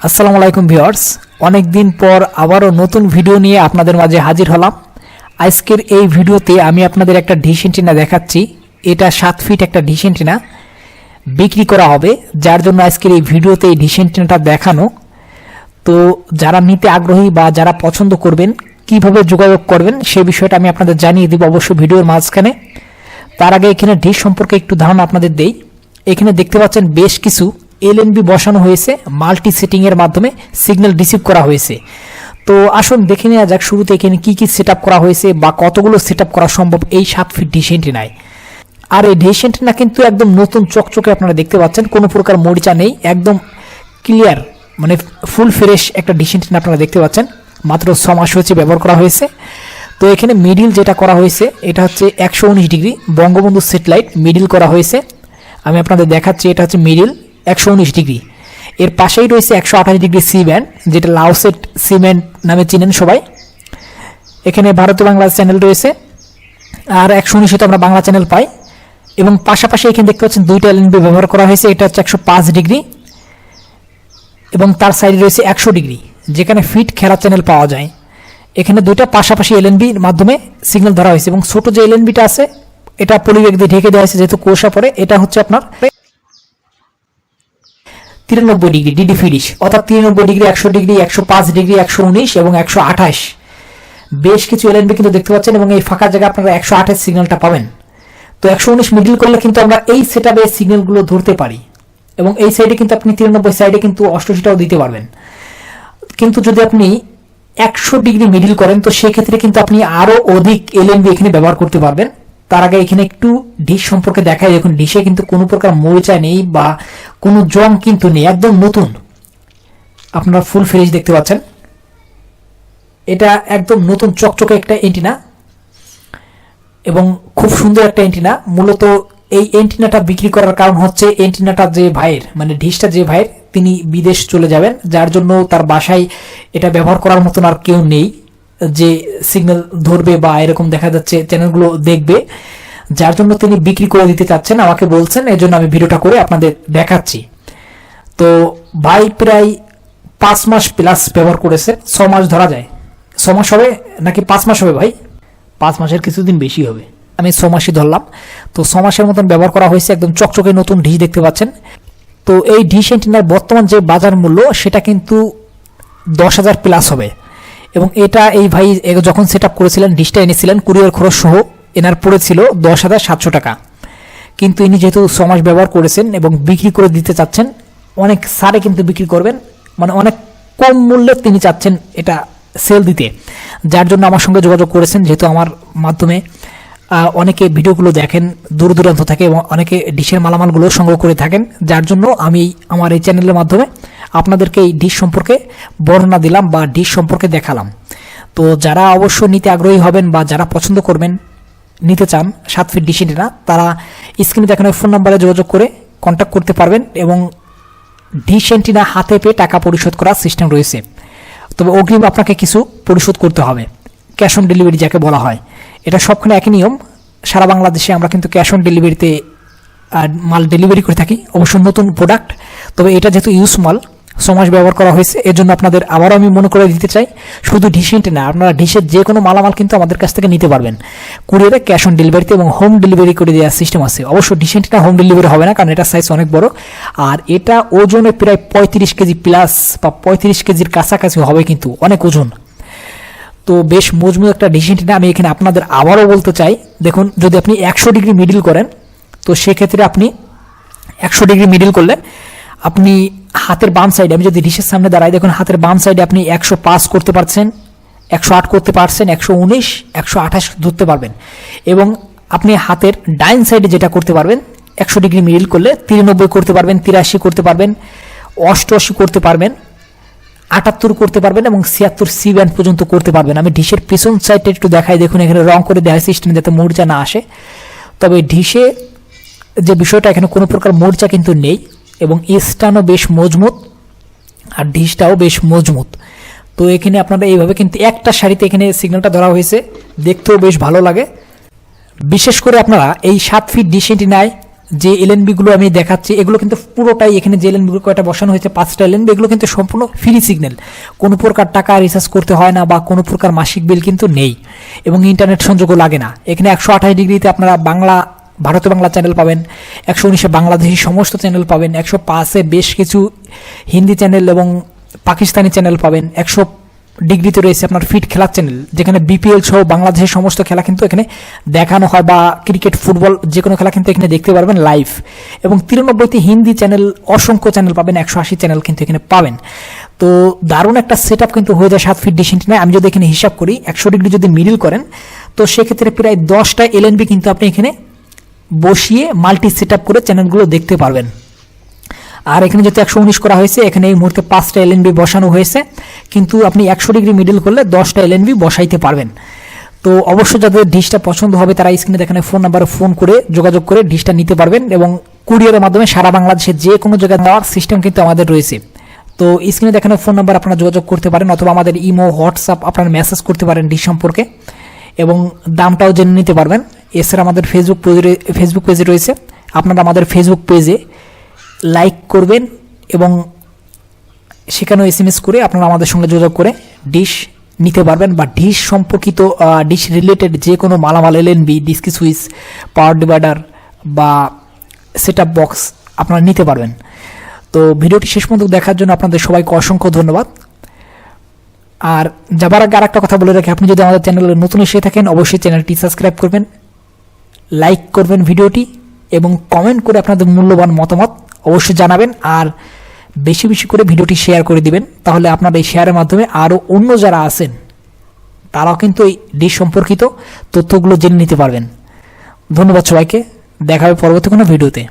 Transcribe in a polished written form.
আসসালামু আলাইকুম ভিউয়ার্স, অনেক দিন পর আবারও নতুন ভিডিও নিয়ে আপনাদের মাঝে হাজির হলাম। আজকের এই ভিডিওতে আমি আপনাদের একটা ডিশ এন্টিনা দেখাচ্ছি। এটা 7 ফিট একটা ডিশ এন্টিনা বিক্রি করা হবে, যার জন্য আজকের এই ভিডিওতে এই ডিশ এন্টিনাটা দেখানো। তো যারা নিতে আগ্রহী বা যারা পছন্দ করবেন, কিভাবে যোগাযোগ করবেন সে বিষয়টা আমি আপনাদের জানিয়ে দিব অবশ্যই ভিডিওর মাঝখানে। তার আগে এখানে ডিশ সম্পর্কে একটু ধারণা আপনাদের দেই। এখানে দেখতে পাচ্ছেন বেশ কিছু এলএনবি বসানো হয়েছে, মাল্টি সেটিং এর মাধ্যমে সিগন্যাল রিসিভ করা হয়েছে। তো আসুন দেখে নেওয়া যাক শুরুতে এখানে কি কি সেটআপ করা হয়েছে বা কতগুলো সেটআপ করা সম্ভব এই 7 ফিট ডিশ এন্টিনায়। আর এই ডিশ এন্টিনা কিন্তু একদম নতুন চকচকে আপনারা দেখতে পাচ্ছেন, কোনো প্রকার মরিচা নেই, একদম ক্লিয়ার মানে ফুল ফ্রেশ একটা ডিশ এন্টিনা আপনারা দেখতে পাচ্ছেন। মাত্র 6 মাস হচ্ছে ব্যবহার করা হয়েছে। তো এখানে মিডিল যেটা করা হয়েছে এটা হচ্ছে 119 ডিগ্রি বঙ্গবন্ধু স্যাটেলাইট মিডিল করা হয়েছে। আমি আপনাদের দেখাচ্ছি, এটা হচ্ছে মিডিল 119 ডিগ্রি। এর পাশেই রয়েছে 128 ডিগ্রি সি ব্যান্ড, যেটা লাউসেট সিমেন্ট নামে চিনেন সবাই। এখানে ভারতীয় বাংলা চ্যানেল রয়েছে, আর 119 তো আমরা বাংলা চ্যানেল পাই। এবং পাশাপাশি এখানে দেখতে পাচ্ছেন দুইটা এলএনবি ব্যবহার করা হয়েছে। এটা হচ্ছে 105 ডিগ্রি এবং তার সাইডে রয়েছে 100 ডিগ্রি, যেখানে ফিট খেলা চ্যানেল পাওয়া যায়। এখানে দুইটা পাশাপাশি এলএনবির মাধ্যমে সিগন্যাল ধরা হয়েছে। এবং ছোট যে এলএনবিটা আছে এটা পলিব্যাগ দিয়ে ঢেকে দেওয়া হয়েছে, যেহেতু কোষা পড়ে। এটা হচ্ছে আপনার 93 ডিগ্রি ডিডি ফিনিশ, অর্থাৎ 93 ডিগ্রি, 100 ডিগ্রি, 105 ডিগ্রি, 119 এবং 128 বেশ কিছু এলএনবি কিন্তু দেখতে পাচ্ছেন। এবং এই ফাঁকা জায়গায় আপনারা 128 সিগন্যালটা পাবেন। তো 119 মিডল করলে কিন্তু আমরা এই সেটআপে সিগন্যালগুলো ধরতে পারি। এবং এই সাইডে কিন্তু আপনি 93 সাইডে কিন্তু 88টাও দিতে পারবেন। কিন্তু যদি আপনি 100 ডিগ্রি মিডল করেন তো সেক্ষেত্রে কিন্তু আপনি আরো অধিক এলএনবি এখানে ব্যবহার করতে পারবেন। তার আগে এখানে একটু ডিশ সম্পর্কে দেখাই। দেখুন ডিশে কিন্তু কোনো প্রকার মরিচা নেই বা কোনো জং কিন্তু নেই, একদম নতুন। আপনারা ফুল ফ্রেশ দেখতে পাচ্ছেন। এটা একদম নতুন চকচকে একটা এন্টিনা এবং খুব সুন্দর একটা এন্টিনা। মূলত এই এন্টিনাটা বিক্রি করার কারণ হচ্ছে এন্টিনাটা যে ভাইয়ের মানে ডিশটা যে ভাইয়ের তিনি বিদেশ চলে যাবেন, যার জন্য তার বাসায় এটা ব্যবহার করার মতন আর কেউ নেই যে সিগন্যাল ধরবে বা এরকম দেখা যাচ্ছে চ্যানেলগুলো দেখবে, যার জন্য তিনি বিক্রি করে দিতে চাচ্ছেন, আমাকে বলছেন। এই জন্য আমি ভিডিওটা করে আপনাদের দেখাচ্ছি। তো ভাই প্রায় 5 মাস প্লাস ব্যবহার করেছে। 6 মাস ধরা যায়। 6 মাস হবে নাকি 5 মাস হবে ভাই? 5 মাসের কিছুদিন বেশি হবে, আমি 6 মাসই ধরলাম। তো 6 মাসের মতন ব্যবহার করা হয়েছে। একদম চকচকে নতুন ডিশ দেখতে পাচ্ছেন। তো এই ডিশ এন্টিনার বর্তমান যে বাজার মূল্য সেটা কিন্তু 10,000 প্লাস হবে। এবং এটা এই ভাই যখন সেট আপ করেছিলেন, ডিশটা এনেছিলেন কুরিয়ার খরচ সহ, এনার পড়েছিল 10,700 টাকা। কিন্তু ইনি যেহেতু 6 মাস ব্যবহার করেছেন এবং বিক্রি করে দিতে চাচ্ছেন, অনেক সারে কিন্তু বিক্রি করবেন, মানে অনেক কম মূল্যে তিনি চাচ্ছেন এটা সেল দিতে, যার জন্য আমার সঙ্গে যোগাযোগ করেছেন। যেহেতু আমার মাধ্যমে অনেকে ভিডিওগুলো দেখেন দূর দূরান্ত থেকে এবং অনেকে ডিশের মালামালগুলো সংগ্রহ করে থাকেন, যার জন্য আমি আমার এই চ্যানেলের মাধ্যমে আপনাদেরকে এই ডিশ সম্পর্কে বর্ণনা দিলাম বা ডিশ সম্পর্কে দেখালাম। তো যারা অবশ্য নিতে আগ্রহী হবেন বা যারা পছন্দ করবেন, নিতে চান 7 ফিট ডিশ এন্টিনা, তারা স্ক্রিনে দেখানো ফোন নাম্বারে যোগাযোগ করে কন্ট্যাক্ট করতে পারবেন। এবং ডিশ এন্টিনা হাতে পেয়ে টাকা পরিশোধ করার সিস্টেম রয়েছে। তবে অগ্রিম আপনাকে কিছু পরিশোধ করতে হবে, ক্যাশ অন ডেলিভারি যাকে বলা হয়। এটা সবখানে একই নিয়ম। সারা বাংলাদেশে আমরা কিন্তু ক্যাশ অন ডেলিভারিতে মাল ডেলিভারি করে থাকি, অবশ্য নতুন প্রোডাক্ট। তবে এটা যেহেতু ইউজ মাল, 6 মাস ব্যবহার করা হয়েছে, এর জন্য আপনাদের আবারও আমি মনে করে দিতে চাই, শুধু ডিশ এন্টিনা, আপনারা ডিশের যে কোনো মালামাল কিন্তু আমাদের কাছ থেকে নিতে পারবেন কুরিয়ারে, ক্যাশ অন ডেলিভারিতে, এবং হোম ডেলিভারি করে দেওয়ার সিস্টেম আছে। অবশ্য ডিশ এন্টিনা হোম ডেলিভারি হবে না, কারণ এটা সাইজ অনেক বড়। আর এটা ওজনে প্রায় 35 কেজি প্লাস বা 35 কেজির কাছাকাছি হবে, কিন্তু অনেক ওজন। তো বেশ মজবুত একটা ডিশ এন্টিনা। আমি এখানে আপনাদের আবারও বলতে চাই, দেখুন যদি আপনি 100 ডিগ্রি মিডল করেন তো সেক্ষেত্রে আপনি 100 ডিগ্রি মিডল করলে আপনি হাতের বাম সাইডে, আমি যদি ডিশের সামনে দাঁড়াই, দেখুন হাতের বাম সাইডে আপনি 105 করতে পারছেন, 108 করতে পারছেন, 119, 128 ধরতে পারবেন। এবং আপনি হাতের ডাইন সাইডে যেটা করতে পারবেন 100 ডিগ্রি মিডল করলে 93 করতে পারবেন, 83 করতে পারবেন, 88 করতে পারবেন, 78 করতে পারবেন এবং 76 সি ব্যান্ড পর্যন্ত করতে পারবেন। আমি ডিশের পিছন সাইডটা একটু দেখাই। দেখুন এখানে রং করে দেওয়া সিস্টেম যাতে মরিচা না আসে। তবে ডিশে যে বিষয়টা, এখানে কোনো প্রকার মরিচা কিন্তু নেই এবং স্টানও বেশ মজবুত আর ডিশটাও বেশ মজবুত। তো এখানে আপনারা এইভাবে কিন্তু একটা শাড়িতে এখানে সিগন্যালটা ধরা হয়েছে, দেখতেও বেশ ভালো লাগে। বিশেষ করে আপনারা এই 7 ফিট ডিশ এন্টিনায় যে এলএনবি গুলো আমি দেখাচ্ছি এগুলো কিন্তু পুরোটাই এখানে যে এলএনবি গুলো কয়টা বসানো হয়েছে 5টা এলএনবি, এগুলো কিন্তু সম্পূর্ণ ফ্রি সিগন্যাল, কোনো প্রকার টাকা রিচার্জ করতে হয় না বা কোনো প্রকার মাসিক বিল কিন্তু নেই এবং ইন্টারনেট সংযোগও লাগে না। এখানে 128 ডিগ্রিতে আপনারা বাংলা, ভারতীয় বাংলা চ্যানেল পাবেন, 119-এ বাংলাদেশি সমস্ত চ্যানেল পাবেন, 105-এ বেশ কিছু হিন্দি চ্যানেল এবং পাকিস্তানি চ্যানেল পাবেন, 100 ডিগ্রিতে রয়েছে আপনার ফিট খেলার চ্যানেল, যেখানে বিপিএল সহ বাংলাদেশের সমস্ত খেলা কিন্তু এখানে দেখানো হয়, বা ক্রিকেট, ফুটবল যে কোনো খেলা কিন্তু এখানে দেখতে পারবেন লাইভ। এবং 93তে হিন্দি চ্যানেল, অসংখ্য চ্যানেল পাবেন, 180 চ্যানেল কিন্তু এখানে পাবেন। তো দারুণ একটা সেট আপ কিন্তু হয়ে যায় 7 ফিট ডিশ অ্যান্টেনায়। আমি যদি এখানে হিসাব করি 100 ডিগ্রি যদি মিডল করেন তো সেক্ষেত্রে প্রায় 10টা এলএনবি কিন্তু আপনি এখানে বসিয়ে মাল্টি সেট আপ করে চ্যানেলগুলো দেখতে পারবেন। আর এখানে যেহেতু 119 করা হয়েছে, এখানে এই মুহূর্তে 5টা এলএনবি বসানো হয়েছে, কিন্তু আপনি 100 ডিগ্রি মিডল করলে 10টা এলএনবি বসাইতে পারবেন। তো অবশ্যই যাদের ডিশটা পছন্দ হবে তারা স্ক্রিনে দেখানো ফোন নাম্বারে ফোন করে যোগাযোগ করে ডিশটা নিতে পারবেন, এবং কুরিয়ারের মাধ্যমে সারা বাংলাদেশের যে কোনো জায়গায় নেওয়ার সিস্টেম কিন্তু আমাদের রয়েছে। তো স্ক্রিনে দেখানো ফোন নাম্বার আপনারা যোগাযোগ করতে পারেন, অথবা আমাদের ইমো, হোয়াটসঅ্যাপ আপনারা মেসেজ করতে পারেন ডিশ সম্পর্কে, এবং দামটাও জেনে নিতে পারবেন। এছাড়া আমাদের ফেসবুক পেজে রয়েছে, আপনারা আমাদের ফেসবুক পেজে লাইক করবেন এবং সেখানেও SMS করে আপনারা আমাদের সঙ্গে যোগাযোগ করে ডিশ নিতে পারবেন, বা ডিশ সম্পর্কিত ডিশ রিলেটেড যে কোনো মালামাল, এলএনবি, ডিস্কি সুইচ, পাওয়ার ডিভাইডার বা সেট আপ বক্স আপনারা নিতে পারবেন। তো ভিডিওটি শেষ পর্যন্ত দেখার জন্য আপনাদের সবাইকে অসংখ্য ধন্যবাদ। আর যাবার আগে আরেকটা কথা বলে রাখি, আপনি যদি আমাদের চ্যানেলে নতুন এসে থাকেন অবশ্যই চ্যানেলটি সাবস্ক্রাইব করবেন, লাইক করবেন ভিডিওটি, এবং কমেন্ট করে আপনাদের মূল্যবান মতামত অবশ্যই জানাবেন। আর বেশি বেশি করে ভিডিওটি শেয়ার করে দিবেন, তাহলে আপনার এই শেয়ারের মাধ্যমে আরও অন্য যারা আছেন তারাও কিন্তু এই ডিশ সম্পর্কিত তথ্যগুলো জেনে নিতে পারবেন। ধন্যবাদ সবাইকে, দেখা হবে পরবর্তী কোনো ভিডিওতে।